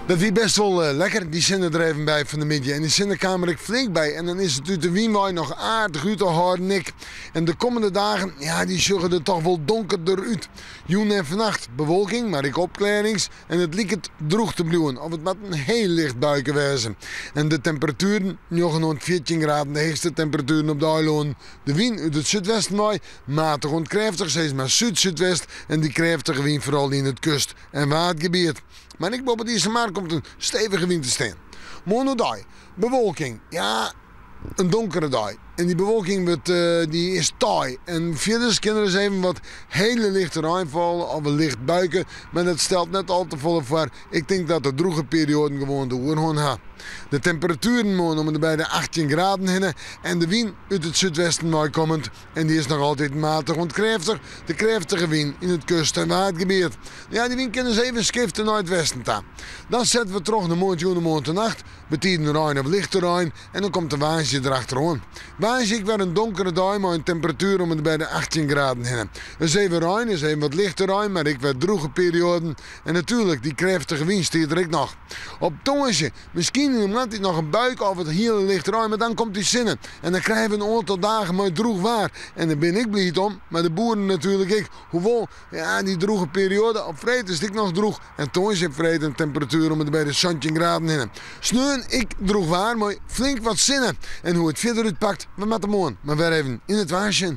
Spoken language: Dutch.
Dat wie best wel lekker, die zinnen er even bij van de midden. En die zinnen kamer ik flink bij. En dan is het uit de wienwaai nog aardig uit te houden, Nick. En de komende dagen, ja, die zullen er toch wel donkerder uit. Joen en vannacht bewolking, maar ik opklarings. En het liek het droog te blijven. Of het met een heel licht buiken wezen. En de temperaturen, nog 14 graden, de hoogste temperaturen op de eiland. De wind uit het zuidwesten waai, matig en krachtig, steeds maar zuid-zuidwest. En die krachtige wind vooral in het kust- en watergebied. Maar ik boven deze maand komt een stevige wind te staan. Morgen bewolking. Ja, een donkere dag. En die bewolking die is taai. En verder kunnen er even wat hele lichte regenvallen of een licht buiken. Maar dat stelt net al te vol voor. Ik denk dat de droge perioden gewoon de oorhorn gaan. De temperaturen moeten om bij de 18 graden heen. En de wind uit het zuidwesten mooi komend. En die is nog altijd matig en krachtig. De krachtige wind in het kust- en watergebied. Ja, die wind kunnen ze even schiften naar het westen gaan. Dan zetten we terug naar morgen de nacht. Betiden rein of lichte rein. En dan komt de waasje erachteraan. Waasje ik weer een donkere dag met een temperatuur om bij de 18 graden heen. Dus even rein, is even wat lichter rein, maar ik weer droge perioden. En natuurlijk, die krachtige wind stiert er ik nog. Op tongetje, misschien omdat hij nog een buik of het heel licht rein, maar dan komt die zinnen. En dan krijgen we een aantal dagen maar droeg waar. En daar ben ik blij om, maar de boeren natuurlijk ik. Hoewel, ja, die droge periode, op vrede is ik nog droeg. En tongetje vrede een temperatuur om bij de 17 graden heen. Sneun, ik droeg waar, maar flink wat zinnen. En hoe het verder uitpakt, we met de morgen. Maar weer even in het waarsje.